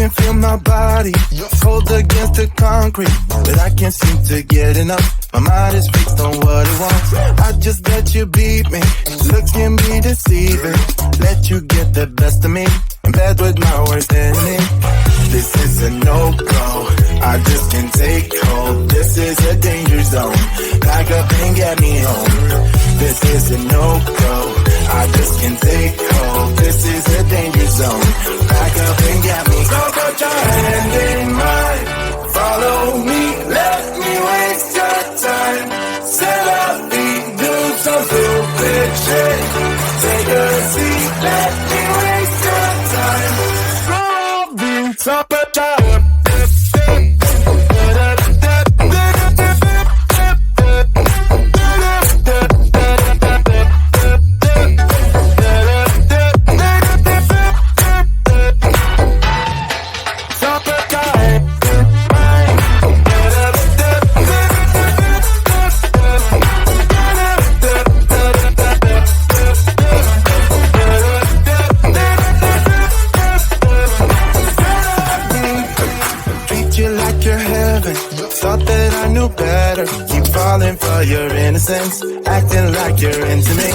can feel my body cold against the concrete, but I can't seem to get enough. My mind is fixed on what it wants. I just let you beat me. Looks can be deceiving. Let you get the best of me. In bed with my worst enemy. This is a no-go. I just can't take hold. This is a danger zone. Pack up and get me home. This is a no-go. I just can't take hold. This is a danger zone. Pack up and get me. So put your hand in mine. Follow me. Let me waste your time. Set up beat. Do some stupid shit. Take a seat. Let me waste your time. So put your for your innocence, acting like you're into me.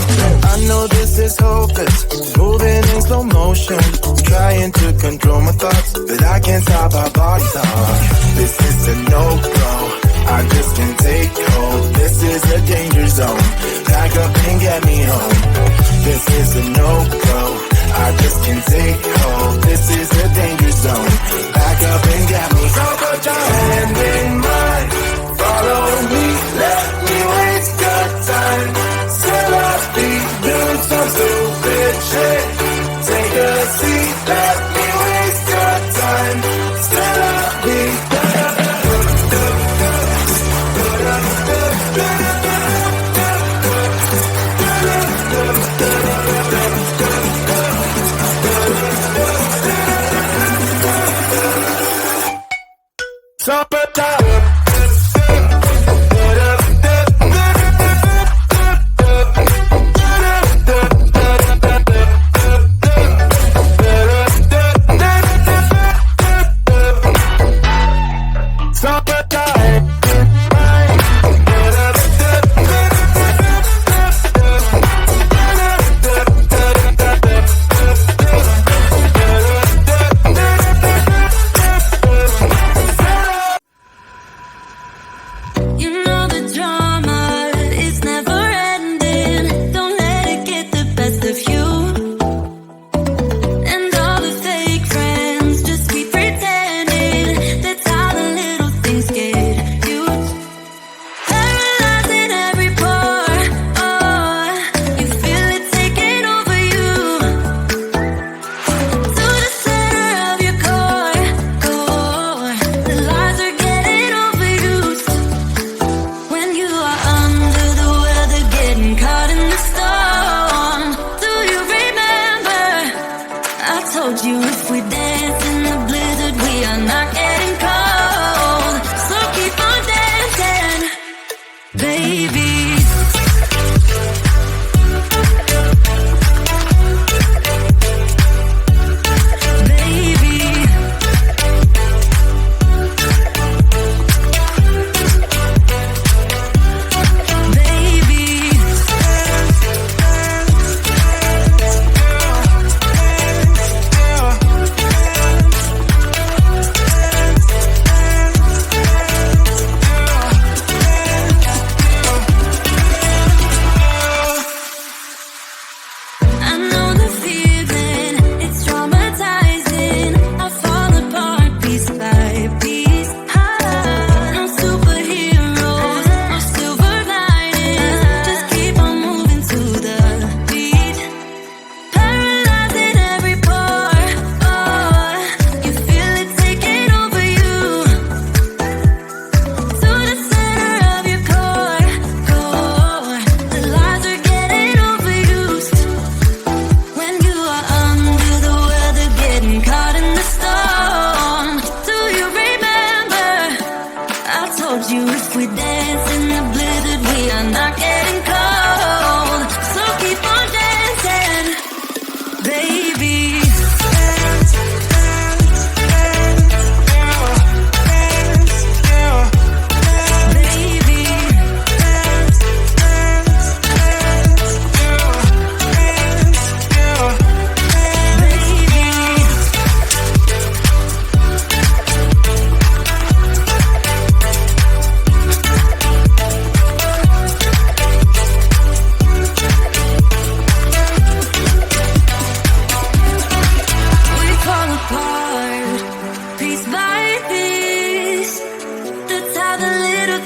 I know this is hopeless, moving in slow motion, trying to control my thoughts, but I can't stop our body talk. This is a no-go, I just can't take hold. This is a danger zone, pack up and get me home. This is a no-go, I just can't take hold. This is a danger zone, pack up and get me. So put your hand in mine. Follow me, let me waste your time. Set up feet, do some stupid shit. Take a seat, let me waste your time. Set up feet. Stop it down.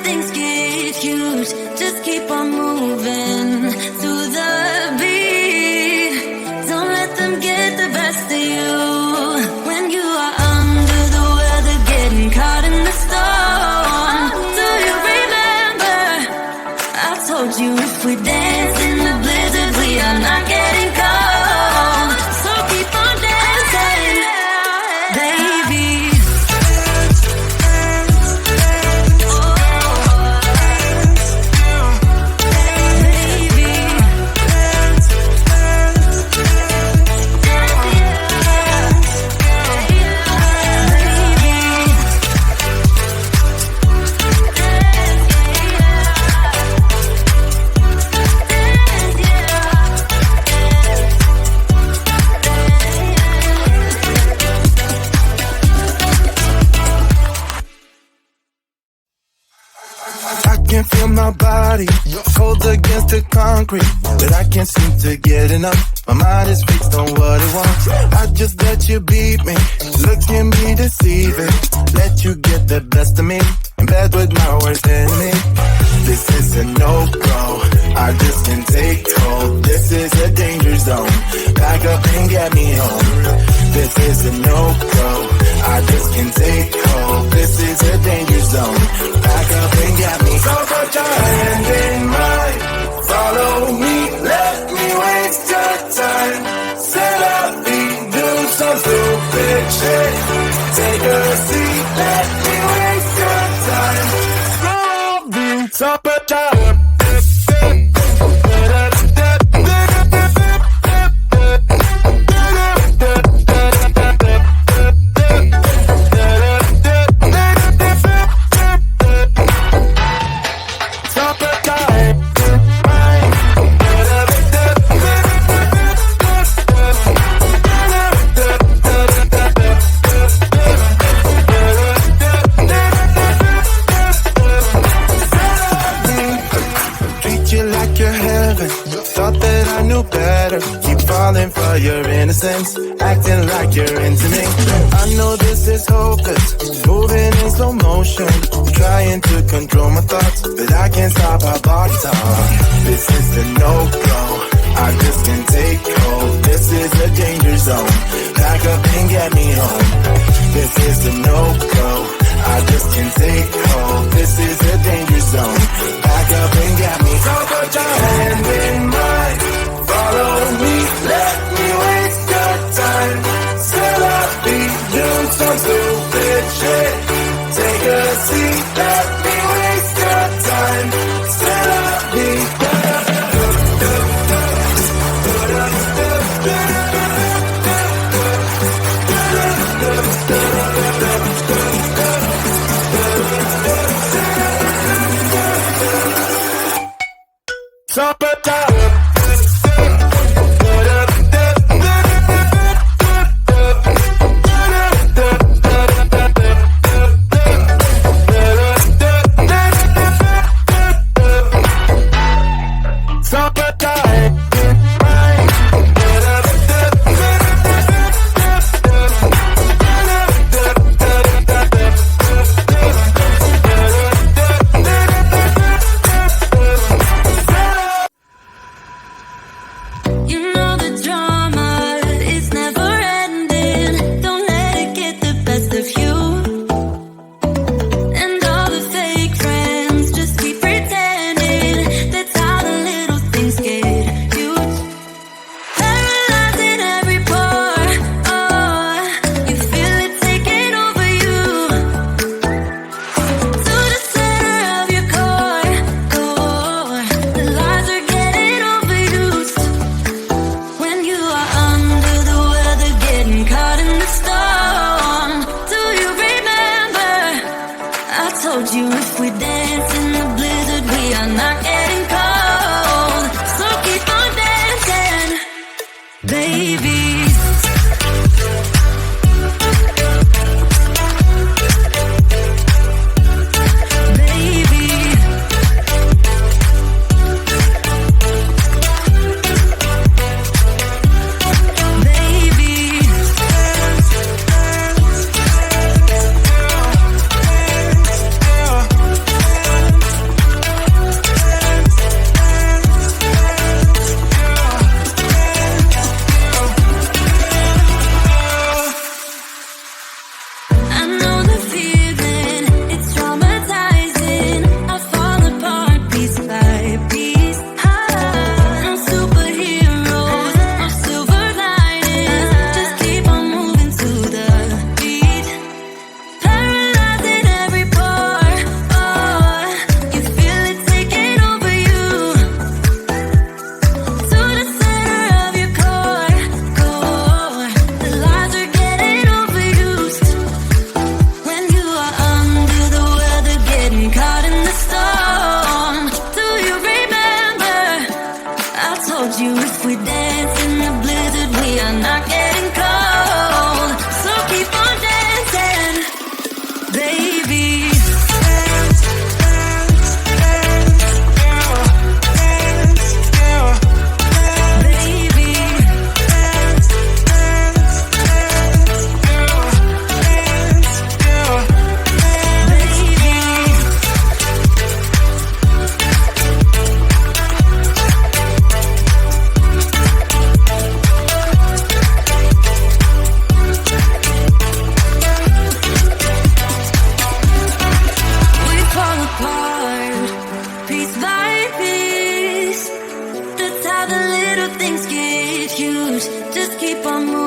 things get huge. Just keep on moving to the beat. Don't let them get the best of you. When you are under the weather, getting caught in the storm. Do you remember? I told you if we dance in the blizzard, we are not getting cold. So keep on dancing, baby. Can feel my body cold against the concrete, but I can't seem to get enough. My mind is fixed on what it wants. I just let you beat me. Looks can be deceiving. Let you get the best of me. In bed with my worst enemy. This is a no-go. I just can't take hold. This is a danger zone. Back up and get me home. This is a no-go. I just can't take hold. This is a danger zone. Back up and get me. So put your hand in mine. Follow me. Let me waste your time. Set up, do some stupid shit. Take a seat. Let me waste your time. So put your for your innocence, acting like you're into me. I know this is hopeless, moving in slow motion, trying to control my thoughts, but I can't stop our body talk. This is a no-go, I just can't take hold. This is a danger zone, back up and get me home. This is a no-go, I just can't take hold. This is a danger zone, back up and get me. So put your hand in mine. Follow me, let me waste your time. Set up, do some stupid shit. Take a seat, let me waste your time. Set up, Stop it down. keep on moving